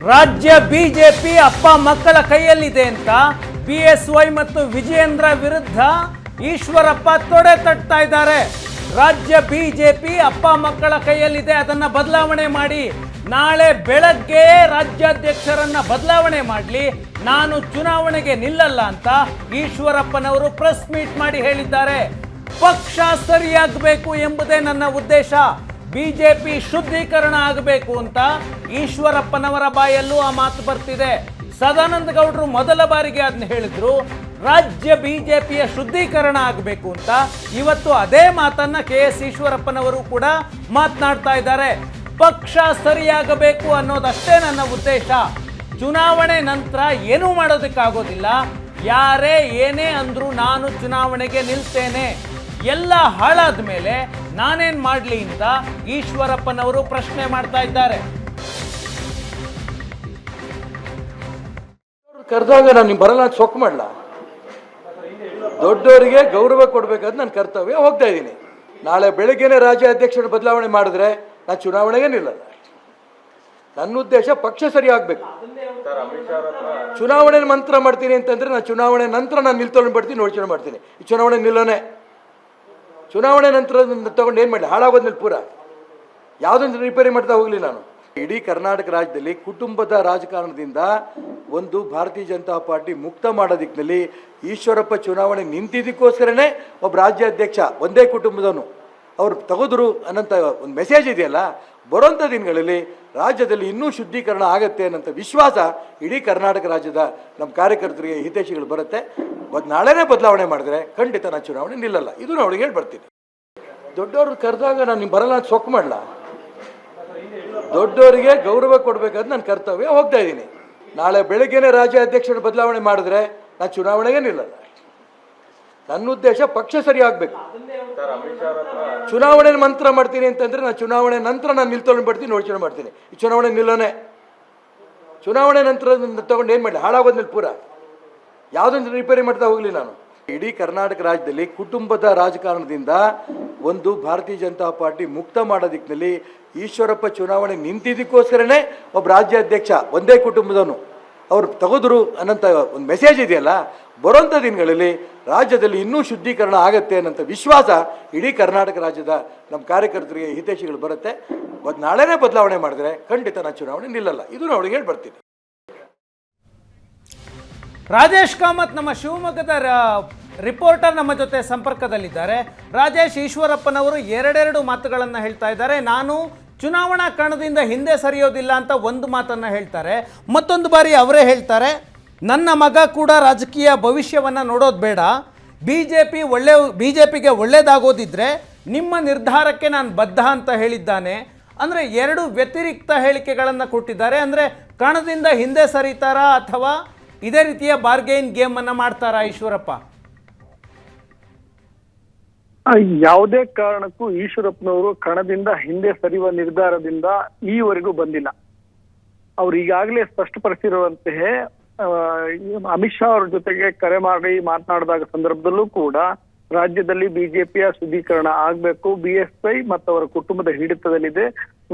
ರಾಜ್ಯ ಬಿಜೆಪಿ ಅಪ್ಪ ಮಕ್ಕಳ ಕೈಯಲ್ಲಿದೆ ಅಂತ ಬಿಎಸ್ವೈ ಮತ್ತು ವಿಜಯೇಂದ್ರ ವಿರುದ್ಧ ಈಶ್ವರಪ್ಪ ತೊಡೆ ತಟ್ತಾ ಇದ್ದಾರೆ. ರಾಜ್ಯ ಬಿಜೆಪಿ ಅಪ್ಪ ಮಕ್ಕಳ ಕೈಯಲ್ಲಿದೆ, ಅದನ್ನ ಬದಲಾವಣೆ ಮಾಡಿ, ನಾಳೆ ಬೆಳಗ್ಗೆ ರಾಜ್ಯಾಧ್ಯಕ್ಷರನ್ನ ಬದಲಾವಣೆ ಮಾಡಲಿ, ನಾನು ಚುನಾವಣೆಗೆ ನಿಲ್ಲಲ್ಲ ಅಂತ ಈಶ್ವರಪ್ಪನವರು ಪ್ರೆಸ್ ಮೀಟ್ ಮಾಡಿ ಹೇಳಿದ್ದಾರೆ. ಪಕ್ಷ ಸರಿಯಾಗಬೇಕು ಎಂಬುದೇ ನನ್ನ ಉದ್ದೇಶ, ಬಿಜೆಪಿ ಶುದ್ಧೀಕರಣ ಆಗಬೇಕು ಅಂತ ಈಶ್ವರಪ್ಪನವರ ಬಾಯಲ್ಲೂ ಆ ಮಾತು ಬರ್ತಿದೆ. ಸದಾನಂದ ಗೌಡರು ಮೊದಲ ಬಾರಿಗೆ ಅದನ್ನ ಹೇಳಿದ್ರು, ರಾಜ್ಯ ಬಿಜೆಪಿಯ ಶುದ್ಧೀಕರಣ ಆಗಬೇಕು ಅಂತ. ಇವತ್ತು ಅದೇ ಮಾತನ್ನ KS ಈಶ್ವರಪ್ಪನವರು ಕೂಡ ಮಾತನಾಡ್ತಾ ಇದ್ದಾರೆ. ಪಕ್ಷ ಸರಿಯಾಗಬೇಕು ಅನ್ನೋದಷ್ಟೇ ನನ್ನ ಉದ್ದೇಶ, ಚುನಾವಣೆ ನಂತರ ಏನೂ ಮಾಡೋದಕ್ಕಾಗೋದಿಲ್ಲ, ಯಾರೇ ಏನೇ ಅಂದ್ರೂ ನಾನು ಚುನಾವಣೆಗೆ ನಿಲ್ತೇನೆ, ಎಲ್ಲ ಹಾಳಾದ ಮೇಲೆ ನಾನೇನ್ ಮಾಡ್ಲಿ ಅಂತ ಈಶ್ವರಪ್ಪನವರು ಪ್ರಶ್ನೆ ಮಾಡ್ತಾ ಇದ್ದಾರೆ. ಕರೆದಾಗ ನಾನು ಬರಲ್ಲ ಸೊಕ್ಕು ಮಾಡಲ್ಲ, ದೊಡ್ಡವರಿಗೆ ಗೌರವ ಕೊಡ್ಬೇಕಾದ್ ನನ್ನ ಕರ್ತವ್ಯ, ಹೋಗ್ತಾ ಇದ್ದೀನಿ. ನಾಳೆ ಬೆಳಗ್ಗೆನೆ ರಾಜ್ಯ ಅಧ್ಯಕ್ಷರ ಬದಲಾವಣೆ ಮಾಡಿದ್ರೆ ನಾನು ಚುನಾವಣೆಗೆ ನಿಲ್ಲಲ್ಲ. ನನ್ನ ಉದ್ದೇಶ ಪಕ್ಷ ಸರಿ ಆಗ್ಬೇಕು. ಚುನಾವಣೆ ನಂತರ ಮಾಡ್ತೀನಿ ಅಂತಂದ್ರೆ ನಾನು ಚುನಾವಣೆ ನಂತರ ನಾನು ನಿಲ್ತೊಂಡು ಬರ್ತೀನಿ, ಯೋಚನೆ ಮಾಡ್ತೀನಿ. ಈ ಚುನಾವಣೆ ನಿಲ್ಲೋನೆ, ಚುನಾವಣೆ ನಂತರ ತಗೊಂಡು ಏನು ಮಾಡಲಿ, ಹಾಳಾಗೋದ್ಮೇಲೆ ಪೂರ ಯಾವುದೊಂದು ರಿಪೇರಿ ಮಾಡ್ತಾ ಹೋಗಲಿ. ನಾನು ಇಡೀ ಕರ್ನಾಟಕ ರಾಜ್ಯದಲ್ಲಿ ಕುಟುಂಬದ ರಾಜಕಾರಣದಿಂದ ಒಂದು ಭಾರತೀಯ ಜನತಾ ಪಾರ್ಟಿ ಮುಕ್ತ ಮಾಡೋ ದಿಕ್ಕಿನಲ್ಲಿ ಈಶ್ವರಪ್ಪ ಚುನಾವಣೆ ನಿಂತಿದ್ದಕ್ಕೋಸ್ಕರನೇ ಒಬ್ಬ ರಾಜ್ಯಾಧ್ಯಕ್ಷ ಒಂದೇ ಕುಟುಂಬದವನು ಅವ್ರು ತಗೋದ್ರು ಅನ್ನೋಂಥ ಒಂದು ಮೆಸೇಜ್ ಇದೆಯಲ್ಲ, ಬರೋಂಥ ದಿನಗಳಲ್ಲಿ ರಾಜ್ಯದಲ್ಲಿ ಇನ್ನೂ ಶುದ್ಧೀಕರಣ ಆಗತ್ತೆ ಅನ್ನೋಂಥ ವಿಶ್ವಾಸ ಇಡೀ ಕರ್ನಾಟಕ ರಾಜ್ಯದ ನಮ್ಮ ಕಾರ್ಯಕರ್ತರಿಗೆ, ಹಿತೈಷಿಗಳು ಬರುತ್ತೆ. ನಾಳೆನೇ ಬದಲಾವಣೆ ಮಾಡಿದ್ರೆ ಖಂಡಿತ ನಾನು ಚುನಾವಣೆ ನಿಲ್ಲಲ್ಲ, ಇದು ನಾನು ಅವಳಿಗೆ ಹೇಳಿ ಬರ್ತೀನಿ. ದೊಡ್ಡವ್ರು ಕರೆದಾಗ ನಾನು ಬರಲ್ಲ ಸೊಕ್ಕು ಮಾಡಲ್ಲ, ದೊಡ್ಡವರಿಗೆ ಗೌರವ ಕೊಡಬೇಕಾದ್ ನನ್ನ ಕರ್ತವ್ಯ, ಹೋಗ್ತಾ ಇದ್ದೀನಿ. ನಾಳೆ ಬೆಳಗ್ಗೆನೆ ರಾಜ್ಯ ಅಧ್ಯಕ್ಷರ ಬದಲಾವಣೆ ಮಾಡಿದ್ರೆ ನಾನು ಚುನಾವಣೆಗೆ ನಿಲ್ಲಲ್ಲ. ನನ್ನ ಉದ್ದೇಶ ಪಕ್ಷ ಸರಿ ಆಗ್ಬೇಕು. ಚುನಾವಣೆ ನಂತರ ಮಾಡ್ತೀನಿ ಅಂತಂದ್ರೆ ನಾನು ಚುನಾವಣೆ ನಂತರ ನಾನು ನಿಲ್ತೊಂಡು ಬರ್ತೀನಿ, ಯೋಚನೆ ಮಾಡ್ತೀನಿ. ಈ ಚುನಾವಣೆ ನಿಲ್ಲೋನೆ, ಚುನಾವಣೆ ನಂತರ ತಗೊಂಡು ಏನು ಮಾಡಲಿ, ಹಾಳಾಗೋದ್ಮೇಲೆ ಪೂರ ಯಾವುದೊಂದು ರಿಪೇರಿ ಮಾಡ್ತಾ ಹೋಗಲಿ. ನಾನು ಇಡೀ ಕರ್ನಾಟಕ ರಾಜ್ಯದಲ್ಲಿ ಕುಟುಂಬದ ರಾಜಕಾರಣದಿಂದ ಒಂದು ಭಾರತೀಯ ಜನತಾ ಪಾರ್ಟಿ ಮುಕ್ತ ಮಾಡೋ ದಿಕ್ಕಿನಲ್ಲಿ ಈಶ್ವರಪ್ಪ ಚುನಾವಣೆ ನಿಂತಿದ್ದಕ್ಕೋಸ್ಕರನೇ ಒಬ್ಬ ರಾಜ್ಯಾಧ್ಯಕ್ಷ ಒಂದೇ ಕುಟುಂಬದವನು ಅವ್ರು ತಗೋದ್ರು ಅನ್ನೋಂಥ ಒಂದು ಮೆಸೇಜ್ ಇದೆಯಲ್ಲ, ಬರೋಂಥ ದಿನಗಳಲ್ಲಿ ರಾಜ್ಯದಲ್ಲಿ ಇನ್ನೂ ಶುದ್ಧೀಕರಣ ಆಗತ್ತೆ ಅನ್ನೋಂಥ ವಿಶ್ವಾಸ ಇಡೀ ಕರ್ನಾಟಕ ರಾಜ್ಯದ ನಮ್ಮ ಕಾರ್ಯಕರ್ತರಿಗೆ, ಹಿತೈಷಿಗಳು ಬರುತ್ತೆ. ನಾಳೆನೇ ಬದಲಾವಣೆ ಮಾಡಿದ್ರೆ ಖಂಡಿತ ನಾನು ಚುನಾವಣೆ ನಿಲ್ಲಲ್ಲ, ಇದು ನಾನು ಅವಳಿಗೆ ಹೇಳಿ ಬರ್ತೀನಿ. ರಾಜೇಶ್ ಕಾಮತ್ ನಮ್ಮ ಶಿವಮೊಗ್ಗದ ರಿಪೋರ್ಟರ್ ನಮ್ಮ ಜೊತೆ ಸಂಪರ್ಕದಲ್ಲಿದ್ದಾರೆ. ರಾಜೇಶ್, ಈಶ್ವರಪ್ಪನವರು ಎರಡೆರಡು ಮಾತುಗಳನ್ನು ಹೇಳ್ತಾ ಇದ್ದಾರೆ. ನಾನು ಚುನಾವಣಾ ಕಣದಿಂದ ಹಿಂದೆ ಸರಿಯೋದಿಲ್ಲ ಅಂತ ಒಂದು ಮಾತನ್ನು ಹೇಳ್ತಾರೆ, ಮತ್ತೊಂದು ಬಾರಿ ಅವರೇ ಹೇಳ್ತಾರೆ ನನ್ನ ಮಗ ಕೂಡ ರಾಜಕೀಯ ಭವಿಷ್ಯವನ್ನು ನೋಡೋದು ಬೇಡ, ಬಿಜೆಪಿಗೆ ಒಳ್ಳೇದಾಗೋದಿದ್ರೆ ನಿಮ್ಮ ನಿರ್ಧಾರಕ್ಕೆ ನಾನು ಬದ್ಧ ಅಂತ ಹೇಳಿದ್ದಾನೆ. ಅಂದರೆ ಎರಡು ವ್ಯತಿರಿಕ್ತ ಹೇಳಿಕೆಗಳನ್ನು ಕೊಟ್ಟಿದ್ದಾರೆ. ಅಂದರೆ ಕಣದಿಂದ ಹಿಂದೆ ಸರಿತಾರಾ ಅಥವಾ ಇದೇ ರೀತಿಯ ಬಾರ್ಗೇನ್ ಗೇಮನ್ನು ಮಾಡ್ತಾರಾ ಈಶ್ವರಪ್ಪ? ಯಾವುದೇ ಕಾರಣಕ್ಕೂ ಈಶ್ವರಪ್ಪನವರು ಕಣದಿಂದ ಹಿಂದೆ ಸರಿಯುವ ನಿರ್ಧಾರದಿಂದ ಈವರೆಗೂ ಬಂದಿಲ್ಲ. ಅವ್ರು ಈಗಾಗಲೇ ಸ್ಪಷ್ಟಪಡಿಸಿರುವಂತೆಯೇ ಅಮಿತ್ ಶಾ ಅವ್ರ ಜೊತೆಗೆ ಕರೆ ಮಾಡಿ ಮಾತನಾಡಿದಾಗ ಸಂದರ್ಭದಲ್ಲೂ ಕೂಡ ರಾಜ್ಯದಲ್ಲಿ ಬಿಜೆಪಿಯ ಶುದ್ಧೀಕರಣ ಆಗ್ಬೇಕು, BSY ಮತ್ತು ಅವರ ಕುಟುಂಬದ ಹಿಡಿತದಲ್ಲಿದೆ,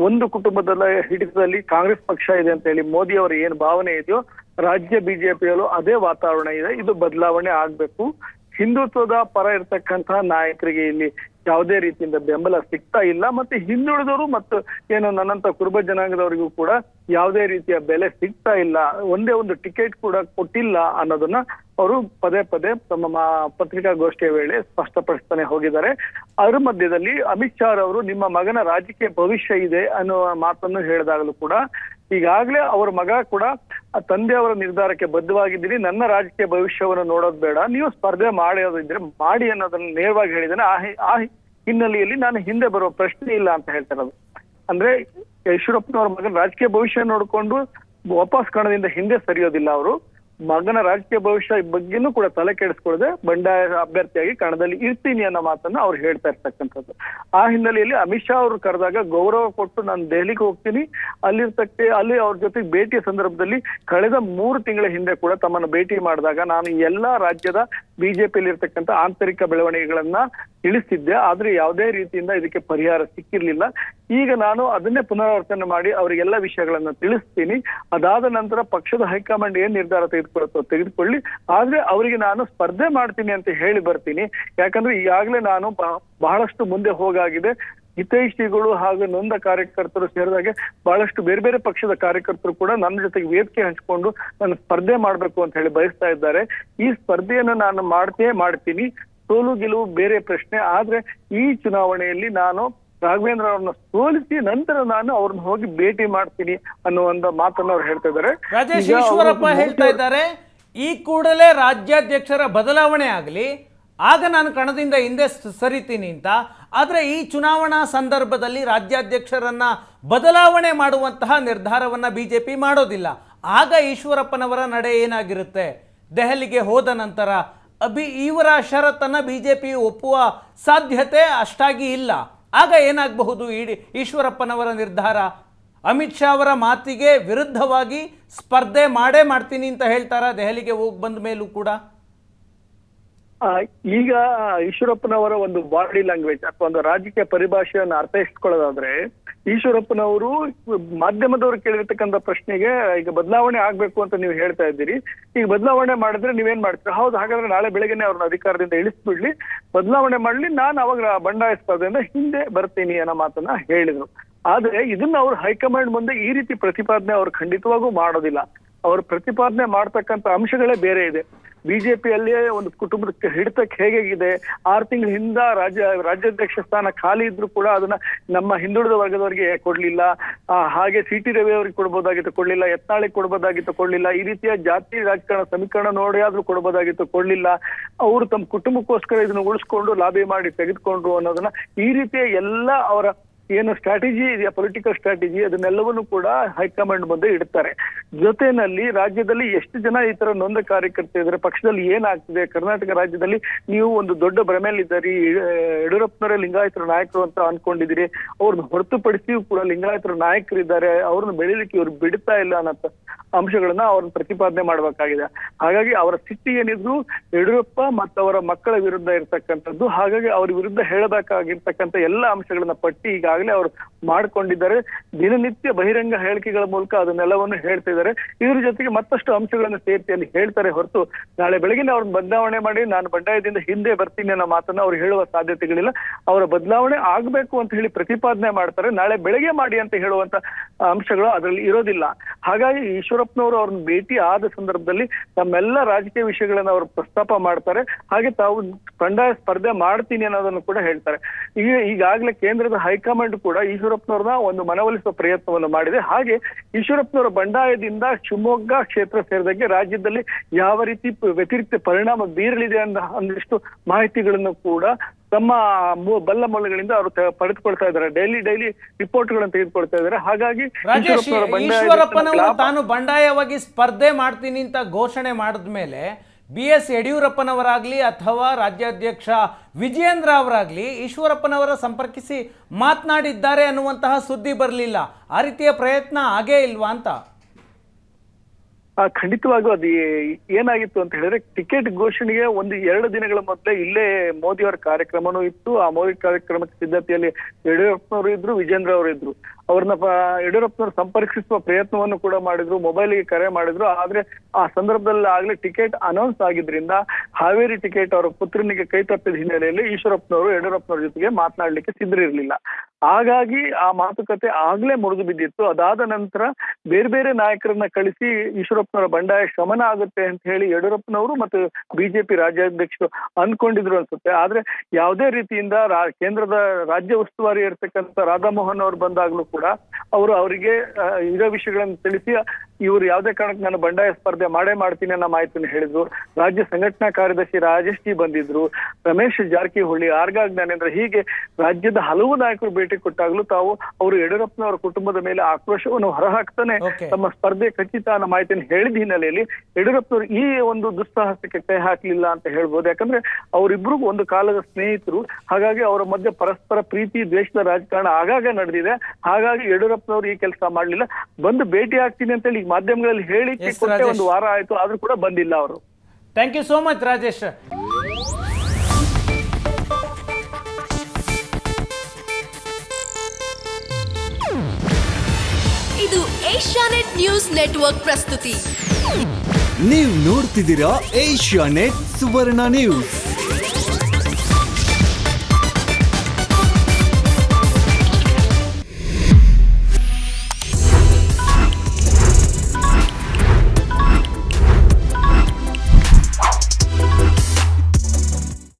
ಒಂದು ಕುಟುಂಬದ ಹಿಡಿತದಲ್ಲಿ ಕಾಂಗ್ರೆಸ್ ಪಕ್ಷ ಇದೆ ಅಂತ ಹೇಳಿ ಮೋದಿ ಅವರ ಏನು ಭಾವನೆ ಇದೆಯೋ ರಾಜ್ಯ ಬಿಜೆಪಿಯಲ್ಲೂ ಅದೇ ವಾತಾವರಣ ಇದೆ, ಇದು ಬದಲಾವಣೆ ಆಗ್ಬೇಕು. ಹಿಂದುತ್ವದ ಪರ ಇರ್ತಕ್ಕಂತಹ ನಾಯಕರಿಗೆ ಇಲ್ಲಿ ಯಾವುದೇ ರೀತಿಯಿಂದ ಬೆಂಬಲ ಸಿಗ್ತಾ ಇಲ್ಲ, ಮತ್ತೆ ಹಿಂದುಳಿದವರು ಮತ್ತು ಏನು ನನ್ನಂತ ಕುರುಬ ಜನಾಂಗದವರಿಗೂ ಕೂಡ ಯಾವುದೇ ರೀತಿಯ ಬೆಲೆ ಸಿಗ್ತಾ ಇಲ್ಲ, ಒಂದೇ ಒಂದು ಟಿಕೆಟ್ ಕೂಡ ಕೊಟ್ಟಿಲ್ಲ ಅನ್ನೋದನ್ನ ಅವರು ಪದೇ ಪದೇ ತಮ್ಮ ಪತ್ರಿಕಾಗೋಷ್ಠಿಯ ವೇಳೆ ಸ್ಪಷ್ಟಪಡಿಸ್ತಾನೆ ಹೋಗಿದ್ದಾರೆ. ಅದರ ಮಧ್ಯದಲ್ಲಿ ಅಮಿತ್ ಶಾ ಅವರು ನಿಮ್ಮ ಮಗನ ರಾಜಕೀಯ ಭವಿಷ್ಯ ಇದೆ ಅನ್ನುವ ಮಾತನ್ನು ಹೇಳಿದಾಗಲೂ ಕೂಡ ಈಗಾಗಲೇ ಅವ್ರ ಮಗ ಕೂಡ ತಂದೆಯವರ ನಿರ್ಧಾರಕ್ಕೆ ಬದ್ಧವಾಗಿದ್ದೀನಿ, ನನ್ನ ರಾಜಕೀಯ ಭವಿಷ್ಯವನ್ನು ನೋಡೋದು ಬೇಡ, ನೀವು ಸ್ಪರ್ಧೆ ಮಾಡೋದಿದ್ರೆ ಮಾಡಿ ಅನ್ನೋದನ್ನ ನೇರವಾಗಿ ಹೇಳಿದ್ದಾನೆ. ಆ ಹಿನ್ನೆಲೆಯಲ್ಲಿ ನಾನು ಹಿಂದೆ ಬರುವ ಪ್ರಶ್ನೆ ಇಲ್ಲ ಅಂತ ಹೇಳ್ತಿರೋದು. ಅಂದ್ರೆ ಈಶ್ವರಪ್ಪನವರ ಮಗನ ರಾಜಕೀಯ ಭವಿಷ್ಯ ನೋಡಿಕೊಂಡು ವಾಪಸ್ ಕಣದಿಂದ ಹಿಂದೆ ಸರಿಯೋದಿಲ್ಲ. ಅವರು ಮಗನ ರಾಜಕೀಯ ಭವಿಷ್ಯ ಬಗ್ಗೆನೂ ಕೂಡ ತಲೆ ಕೆಡಿಸ್ಕೊಳ್ಳದೆ ಬಂಡಾಯ ಅಭ್ಯರ್ಥಿಯಾಗಿ ಕಣದಲ್ಲಿ ಇರ್ತೀನಿ ಅನ್ನೋ ಮಾತನ್ನ ಅವ್ರು ಹೇಳ್ತಾ ಇರ್ತಕ್ಕಂಥದ್ದು. ಆ ಹಿನ್ನೆಲೆಯಲ್ಲಿ ಅಮಿತ್ ಶಾ ಅವರು ಕರೆದಾಗ ಗೌರವ ಕೊಟ್ಟು ನಾನು ದೆಹಲಿಗೆ ಹೋಗ್ತೀನಿ, ಅಲ್ಲಿ ಅವ್ರ ಜೊತೆಗೆ ಭೇಟಿಯ ಸಂದರ್ಭದಲ್ಲಿ ಕಳೆದ 3 ತಿಂಗಳ ಹಿಂದೆ ಕೂಡ ತಮ್ಮನ್ನು ಭೇಟಿ ಮಾಡಿದಾಗ ನಾನು ಎಲ್ಲಾ ರಾಜ್ಯದ ಬಿಜೆಪಿಯಲ್ಲಿ ಇರ್ತಕ್ಕಂಥ ಆಂತರಿಕ ಬೆಳವಣಿಗೆಗಳನ್ನ ತಿಳಿಸಿದ್ದೆ, ಆದ್ರೆ ಯಾವುದೇ ರೀತಿಯಿಂದ ಇದಕ್ಕೆ ಪರಿಹಾರ ಸಿಕ್ಕಿರ್ಲಿಲ್ಲ. ಈಗ ನಾನು ಅದನ್ನೇ ಪುನರಾವರ್ತನೆ ಮಾಡಿ ಅವರಿಗೆಲ್ಲ ವಿಷಯಗಳನ್ನ ತಿಳಿಸ್ತೀನಿ. ಅದಾದ ನಂತರ ಪಕ್ಷದ ಹೈಕಮಾಂಡ್ ಏನ್ ನಿರ್ಧಾರ ತೆಗೆದುಕೊಳ್ಳುತ್ತೋ ತೆಗೆದುಕೊಳ್ಳಿ, ಆದ್ರೆ ಅವರಿಗೆ ನಾನು ಸ್ಪರ್ಧೆ ಮಾಡ್ತೀನಿ ಅಂತ ಹೇಳಿ ಬರ್ತೀನಿ. ಯಾಕಂದ್ರೆ ಈಗಾಗಲೇ ನಾನು ಬಹಳಷ್ಟು ಮುಂದೆ ಹೋಗಾಗಿದೆ. ಹಿತೈಷಿಗಳು ಹಾಗೂ ನೊಂದ ಕಾರ್ಯಕರ್ತರು ಸೇರಿದಾಗೆ ಬಹಳಷ್ಟು ಬೇರೆ ಬೇರೆ ಪಕ್ಷದ ಕಾರ್ಯಕರ್ತರು ಕೂಡ ನನ್ನ ಜೊತೆಗೆ ವೇದಿಕೆ ಹಂಚಿಕೊಂಡು ನಾನು ಸ್ಪರ್ಧೆ ಮಾಡ್ಬೇಕು ಅಂತ ಹೇಳಿ ಬಯಸ್ತಾ ಇದ್ದಾರೆ. ಈ ಸ್ಪರ್ಧೆಯನ್ನು ನಾನು ಮಾಡ್ತೀನಿ. ಸೋಲು ಗೆಲುವು ಬೇರೆ ಪ್ರಶ್ನೆ, ಆದ್ರೆ ಈ ಚುನಾವಣೆಯಲ್ಲಿ ನಾನು ರಾಘವೇಂದ್ರ ಅವ್ರನ್ನ ಸೋಲಿಸಿ ನಂತರ ನಾನು ಅವ್ರನ್ನ ಹೋಗಿ ಭೇಟಿ ಮಾಡ್ತೀನಿ ಅನ್ನುವಂತ ಮಾತನ್ನ ಅವ್ರು ಹೇಳ್ತಾ ಇದ್ದಾರೆ. ರಾಜೇಶ್ ಈಶ್ವರಪ್ಪ ಹೇಳ್ತಾ ಇದ್ದಾರೆ, ಈ ಕೂಡಲೇ ರಾಜ್ಯಾಧ್ಯಕ್ಷರ ಬದಲಾವಣೆ ಆಗಲಿ, ಆಗ ನಾನು ಕಣದಿಂದ ಹಿಂದೆ ಸರಿತೀನಿ ಅಂತ. ಆದರೆ ಈ ಚುನಾವಣಾ ಸಂದರ್ಭದಲ್ಲಿ ರಾಜ್ಯಾಧ್ಯಕ್ಷರನ್ನ ಬದಲಾವಣೆ ಮಾಡುವಂತಹ ನಿರ್ಧಾರವನ್ನ ಬಿಜೆಪಿ ಮಾಡೋದಿಲ್ಲ. ಆಗ ಈಶ್ವರಪ್ಪನವರ ನಡೆ ಏನಾಗಿರುತ್ತೆ? ದೆಹಲಿಗೆ ಹೋದ ನಂತರ ಇವರ ಷರತ್ತನ್ನ ಬಿಜೆಪಿ ಒಪ್ಪುವ ಸಾಧ್ಯತೆ ಅಷ್ಟಾಗಿ ಇಲ್ಲ. ಆಗ ಏನಾಗಬಹುದು? ಈಶ್ವರಪ್ಪನವರ ನಿರ್ಧಾರ ಅಮಿತ್ ಶಾ ಅವರ ಮಾತಿಗೆ ವಿರುದ್ಧವಾಗಿ ಸ್ಪರ್ಧೆ ಮಾಡ್ತೀನಿ ಅಂತ ಹೇಳ್ತಾರ ದೆಹಲಿಗೆ ಹೋಗಿ ಬಂದ ಮೇಲೂ ಕೂಡ? ಈಗ ಈಶ್ವರಪ್ಪನವರ ಒಂದು ಬಾಡಿ ಲ್ಯಾಂಗ್ವೇಜ್ ಅಥವಾ ಒಂದು ರಾಜಕೀಯ ಪರಿಭಾಷೆಯನ್ನು ಅರ್ಥೈಸ್ಕೊಳ್ಳೋದಾದ್ರೆ, ಈಶ್ವರಪ್ಪನವರು ಮಾಧ್ಯಮದವರು ಕೇಳಿರ್ತಕ್ಕಂಥ ಪ್ರಶ್ನೆಗೆ ಈಗ ಬದಲಾವಣೆ ಆಗ್ಬೇಕು ಅಂತ ನೀವು ಹೇಳ್ತಾ ಇದ್ದೀರಿ, ಈಗ ಬದಲಾವಣೆ ಮಾಡಿದ್ರೆ ನೀವೇನ್ ಮಾಡ್ತೀರಾ? ಹೌದು, ಹಾಗಾದ್ರೆ ನಾಳೆ ಬೆಳಗ್ಗೆನೆ ಅವ್ರನ್ನ ಅಧಿಕಾರದಿಂದ ಇಳಿಸ್ಬಿಡ್ಲಿ, ಬದಲಾವಣೆ ಮಾಡ್ಲಿ, ನಾನು ಅವಾಗ ಬಂಡಾಯ ಸ್ಪರ್ಧೆಯಿಂದ ಹಿಂದೆ ಬರ್ತೀನಿ ಅನ್ನೋ ಮಾತನ್ನ ಹೇಳಿದ್ರು. ಆದ್ರೆ ಇದನ್ನ ಅವ್ರು ಹೈಕಮಾಂಡ್ ಮುಂದೆ ಈ ರೀತಿ ಪ್ರತಿಪಾದನೆ ಅವ್ರು ಖಂಡಿತವಾಗೂ ಮಾಡೋದಿಲ್ಲ. ಅವ್ರು ಪ್ರತಿಪಾದನೆ ಮಾಡ್ತಕ್ಕಂಥ ಅಂಶಗಳೇ ಬೇರೆ ಇದೆ. ಬಿಜೆಪಿಯಲ್ಲಿಯೇ ಒಂದು ಕುಟುಂಬದ ಹಿಡಿತಕ್ಕೆ ಹೇಗಿದೆ, 6 ತಿಂಗಳ ಹಿಂದ ರಾಜ್ಯಾಧ್ಯಕ್ಷ ಸ್ಥಾನ ಖಾಲಿ ಇದ್ರು ಕೂಡ ಅದನ್ನ ನಮ್ಮ ಹಿಂದುಳಿದ ವರ್ಗದವರಿಗೆ ಕೊಡ್ಲಿಲ್ಲ. ಹಾಗೆ ಸಿ.ಟಿ. ರವಿ ಅವರಿಗೆ ಕೊಡ್ಬೋದಾಗಿತ್ತು, ಕೊಡ್ಲಿಲ್ಲ. ಯತ್ನಾಳಿಗೆ ಕೊಡ್ಬೋದಾಗಿತ್ತು, ಕೊಡ್ಲಿಲ್ಲ. ಈ ರೀತಿಯ ಜಾತಿ ರಾಜಕಾರಣ ಸಮೀಕರಣ ನೋಡಿ ಆದ್ರೂ ಕೊಡ್ಬೋದಾಗಿತ್ತು, ಕೊಡ್ಲಿಲ್ಲ. ಅವರು ತಮ್ಮ ಕುಟುಂಬಕ್ಕೋಸ್ಕರ ಇದನ್ನ ಉಳಿಸ್ಕೊಂಡು ಲಾಬಿ ಮಾಡಿ ತೆಗೆದುಕೊಂಡ್ರು ಅನ್ನೋದನ್ನ, ಈ ರೀತಿಯ ಎಲ್ಲ ಅವರ ಏನು ಸ್ಟ್ರಾಟಜಿ ಇದೆಯಾ, ಪೊಲಿಟಿಕಲ್ ಸ್ಟ್ರಾಟಜಿ, ಅದನ್ನೆಲ್ಲವನ್ನೂ ಕೂಡ ಹೈಕಮಾಂಡ್ ಮುಂದೆ ಇಡ್ತಾರೆ. ಜೊತೆನಲ್ಲಿ ರಾಜ್ಯದಲ್ಲಿ ಎಷ್ಟು ಜನ ಈ ತರ ನೊಂದ ಕಾರ್ಯಕರ್ತ ಇದ್ದಾರೆ, ಪಕ್ಷದಲ್ಲಿ ಏನಾಗ್ತಿದೆ, ಕರ್ನಾಟಕ ರಾಜ್ಯದಲ್ಲಿ ನೀವು ಒಂದು ದೊಡ್ಡ ಭ್ರಮೆಯಲ್ಲಿದ್ದೀರಿ, ಯಡಿಯೂರಪ್ಪನವರೇ ಲಿಂಗಾಯತರ ನಾಯಕರು ಅಂತ ಅನ್ಕೊಂಡಿದ್ದೀರಿ, ಅವ್ರನ್ನ ಹೊರತುಪಡಿಸಿಯೂ ಕೂಡ ಲಿಂಗಾಯತರ ನಾಯಕರಿದ್ದಾರೆ, ಅವ್ರನ್ನ ಬೆಳಿಲಿಕ್ಕೆ ಇವ್ರು ಬಿಡ್ತಾ ಇಲ್ಲ ಅನ್ನೋ ಅಂಶಗಳನ್ನ ಅವ್ರನ್ನ ಪ್ರತಿಪಾದನೆ ಮಾಡ್ಬೇಕಾಗಿದೆ. ಹಾಗಾಗಿ ಅವರ ಸ್ಥಿತಿ ಏನಿದ್ರು ಯಡಿಯೂರಪ್ಪ ಮತ್ತು ಅವರ ಮಕ್ಕಳ ವಿರುದ್ಧ ಇರ್ತಕ್ಕಂಥದ್ದು. ಹಾಗಾಗಿ ಅವ್ರ ವಿರುದ್ಧ ಹೇಳಬೇಕಾಗಿರ್ತಕ್ಕಂಥ ಎಲ್ಲ ಅಂಶಗಳನ್ನ ಪಟ್ಟಿ ಈಗಾಗಲೇ ಅವರು ಮಾಡ್ಕೊಂಡಿದ್ದಾರೆ. ದಿನನಿತ್ಯ ಬಹಿರಂಗ ಹೇಳಿಕೆಗಳ ಮೂಲಕ ಅದನ್ನೆಲ್ಲವನ್ನು ಹೇಳ್ತಾ ಇದ್ದಾರೆ. ಇದ್ರ ಜೊತೆಗೆ ಮತ್ತಷ್ಟು ಅಂಶಗಳನ್ನ ಸೇರಿಸಿ ಅಲ್ಲಿ ಹೇಳ್ತಾರೆ ಹೊರತು ನಾಳೆ ಬೆಳಗಿನ ಅವ್ರನ್ನ ಬದಲಾವಣೆ ಮಾಡಿ ನಾನು ಬಂಡಾಯದಿಂದ ಹಿಂದೆ ಬರ್ತೀನಿ ಅನ್ನೋ ಮಾತನ್ನ ಅವ್ರು ಹೇಳುವ ಸಾಧ್ಯತೆಗಳಿಲ್ಲ. ಅವರ ಬದಲಾವಣೆ ಆಗ್ಬೇಕು ಅಂತ ಹೇಳಿ ಪ್ರತಿಪಾದನೆ ಮಾಡ್ತಾರೆ, ನಾಳೆ ಬೆಳಗ್ಗೆ ಮಾಡಿ ಅಂತ ಹೇಳುವಂತ ಅಂಶಗಳು ಅದರಲ್ಲಿ ಇರೋದಿಲ್ಲ. ಹಾಗಾಗಿ ಈಶ್ವರಪ್ಪನವರು ಅವ್ರನ್ನ ಭೇಟಿ ಆದ ಸಂದರ್ಭದಲ್ಲಿ ತಮ್ಮೆಲ್ಲ ರಾಜಕೀಯ ವಿಷಯಗಳನ್ನ ಅವರು ಪ್ರಸ್ತಾಪ ಮಾಡ್ತಾರೆ. ಹಾಗೆ ತಾವು ಬಂಡಾಯ ಸ್ಪರ್ಧೆ ಮಾಡ್ತೀನಿ ಅನ್ನೋದನ್ನು ಕೂಡ ಹೇಳ್ತಾರೆ. ಈಗಾಗಲೇ ಕೇಂದ್ರದ ಹೈಕಮಾಂಡ್ ಕೂಡ ಈಶ್ವರಪ್ಪನವ್ರನ್ನ ಒಂದು ಮನವೊಲಿಸುವ ಪ್ರಯತ್ನವನ್ನು ಮಾಡಿದೆ. ಹಾಗೆ ಈಶ್ವರಪ್ಪನವರ ಬಂಡಾಯದಿಂದ ಶಿವಮೊಗ್ಗ ಕ್ಷೇತ್ರ ಸೇರಿದಂಗೆ ರಾಜ್ಯದಲ್ಲಿ ಯಾವ ರೀತಿ ವ್ಯತಿರಿಕ್ತ ಪರಿಣಾಮ ಬೀರಲಿದೆ ಅನ್ನಷ್ಟು ಮಾಹಿತಿಗಳನ್ನು ಕೂಡ ತಮ್ಮ ಬಲ್ಲ ಮೂಲಗಳಿಂದ ಅವರು ಪಡೆದುಕೊಳ್ತಾ ಇದ್ದಾರೆ. ಡೈಲಿ ರಿಪೋರ್ಟ್ಗಳನ್ನು ತೆಗೆದುಕೊಳ್ತಾ ಇದ್ದಾರೆ. ಹಾಗಾಗಿ ಈಶ್ವರಪ್ಪನವರು ತಾನು ಬಂಡಾಯವಾಗಿ ಸ್ಪರ್ಧೆ ಮಾಡ್ತೀನಿ ಅಂತ ಘೋಷಣೆ ಮಾಡಿದ್ಮೇಲೆ BS ಯಡಿಯೂರಪ್ಪನವರಾಗ್ಲಿ ಅಥವಾ ರಾಜ್ಯಾಧ್ಯಕ್ಷ ವಿಜಯೇಂದ್ರ ಅವರಾಗ್ಲಿ ಈಶ್ವರಪ್ಪನವರ ಸಂಪರ್ಕಿಸಿ ಮಾತನಾಡಿದ್ದಾರೆ ಅನ್ನುವಂತಹ ಸುದ್ದಿ ಬರಲಿಲ್ಲ. ಆ ರೀತಿಯ ಪ್ರಯತ್ನ ಆಗೇ ಇಲ್ವಾ ಅಂತ? ಖಂಡಿತವಾಗೂ ಅದು ಏನಾಗಿತ್ತು ಅಂತ ಹೇಳಿದ್ರೆ, ಟಿಕೆಟ್ ಘೋಷಣೆಗೆ 1-2 ದಿನಗಳ ಮೊದಲೇ ಇಲ್ಲೇ ಮೋದಿ ಅವರ ಕಾರ್ಯಕ್ರಮನೂ ಇತ್ತು. ಆ ಮೋದಿ ಕಾರ್ಯಕ್ರಮಕ್ಕೆ ಸಿದ್ಧತೆಯಲ್ಲಿ ಯಡಿಯೂರಪ್ಪನವರು ಇದ್ರು, ವಿಜೇಂದ್ರ ಅವರು ಇದ್ರು. ಅವ್ರನ್ನ ಯಡಿಯೂರಪ್ಪನವರು ಸಂಪರ್ಕಿಸುವ ಪ್ರಯತ್ನವನ್ನು ಕೂಡ ಮಾಡಿದ್ರು, ಮೊಬೈಲ್ಗೆ ಕರೆ ಮಾಡಿದ್ರು. ಆದ್ರೆ ಆ ಸಂದರ್ಭದಲ್ಲಿ ಆಗ್ಲೇ ಟಿಕೆಟ್ ಅನೌನ್ಸ್ ಆಗಿದ್ರಿಂದ ಹಾವೇರಿ ಟಿಕೆಟ್ ಅವರ ಪುತ್ರನಿಗೆ ಕೈ ತಪ್ಪಿದ ಹಿನ್ನೆಲೆಯಲ್ಲಿ ಈಶ್ವರಪ್ಪನವರು ಯಡಿಯೂರಪ್ಪನವ್ರ ಜೊತೆಗೆ ಮಾತನಾಡ್ಲಿಕ್ಕೆ ಸಿದ್ಧರಿರ್ಲಿಲ್ಲ. ಹಾಗಾಗಿ ಆ ಮಾತುಕತೆ ಆಗ್ಲೇ ಮುರಿದು ಬಿದ್ದಿತ್ತು. ಅದಾದ ನಂತರ ಬೇರೆ ಬೇರೆ ನಾಯಕರನ್ನ ಕಳಿಸಿ ಈಶ್ವರಪ್ಪನವರ ಬಂಡಾಯ ಶಮನ ಆಗುತ್ತೆ ಅಂತ ಹೇಳಿ ಯಡಿಯೂರಪ್ಪನವರು ಮತ್ತು ಬಿಜೆಪಿ ರಾಜ್ಯಾಧ್ಯಕ್ಷರು ಅನ್ಕೊಂಡಿದ್ರು ಅನ್ಸುತ್ತೆ. ಆದ್ರೆ ಯಾವುದೇ ರೀತಿಯಿಂದ ಕೇಂದ್ರದ ರಾಜ್ಯ ಉಸ್ತುವಾರಿ ಇರ್ತಕ್ಕಂಥ ರಾಧಾಮೋಹನ್ ಅವರು ಬಂದಾಗ್ಲೂ ಕೂಡ ಅವರಿಗೆ ಇರೋ ವಿಷಯಗಳನ್ನು ತಿಳಿಸಿ ಇವರು ಯಾವುದೇ ಕಾರಣಕ್ಕೆ ನಾನು ಬಂಡಾಯ ಸ್ಪರ್ಧೆ ಮಾಡ್ತೀನಿ ಅನ್ನೋ ಮಾಹಿತಿಯನ್ನು ಹೇಳಿದ್ರು. ರಾಜ್ಯ ಸಂಘಟನಾ ಕಾರ್ಯದರ್ಶಿ ರಾಜೇಶ್ ಜಿ ಬಂದಿದ್ರು, ರಮೇಶ್ ಜಾರಕಿಹೊಳಿ, ಆರ್ಗ ಜ್ಞಾನೇಂದ್ರ, ಹೀಗೆ ರಾಜ್ಯದ ಹಲವು ನಾಯಕರು ಭೇಟಿ ಕೊಟ್ಟಾಗ್ಲೂ ತಾವು ಅವರು ಯಡಿಯೂರಪ್ಪನವರ ಕುಟುಂಬದ ಮೇಲೆ ಆಕ್ರೋಶವನ್ನು ಹೊರಹಾಕ್ತಾನೆ ತಮ್ಮ ಸ್ಪರ್ಧೆ ಖಚಿತ ಅನ್ನೋ ಮಾಹಿತಿಯನ್ನು ಹೇಳಿದ ಹಿನ್ನೆಲೆಯಲ್ಲಿ ಯಡಿಯೂರಪ್ಪನವರು ಈ ಒಂದು ದುಸ್ಸಾಹಸಕ್ಕೆ ಕೈ ಹಾಕ್ಲಿಲ್ಲ ಅಂತ ಹೇಳ್ಬೋದು. ಯಾಕಂದ್ರೆ ಅವರಿಬ್ರು ಒಂದು ಕಾಲದ ಸ್ನೇಹಿತರು. ಹಾಗಾಗಿ ಅವರ ಮಧ್ಯೆ ಪರಸ್ಪರ ಪ್ರೀತಿ ದ್ವೇಷದ ರಾಜಕಾರಣ ಆಗಾಗ ನಡೆದಿದೆ. ಹಾಗಾಗಿ ಯಡಿಯೂರಪ್ಪನವರು ಈ ಕೆಲಸ ಮಾಡ್ಲಿಲ್ಲ. ಬಂದು ಭೇಟಿ ಆಗ್ತೀನಿ ಅಂತ ಹೇಳಿ ಮಾಧ್ಯಮಗಳಲ್ಲಿ ಹೇಳಿ ಕೊಟ್ಟೆ 1 ವಾರ ಆಯ್ತು, ಆದ್ರೂ ಕೂಡ ಬಂದಿಲ್ಲ ಅವರು. Thank you so much Rajesh. Asianet news network ಪ್ರಸ್ತುತಿ. ನೀವು ನೋಡ್ತಿದ್ದೀರಾ ಏಷ್ಯಾನೆಟ್ ಸುವರ್ಣ ನ್ಯೂಸ್.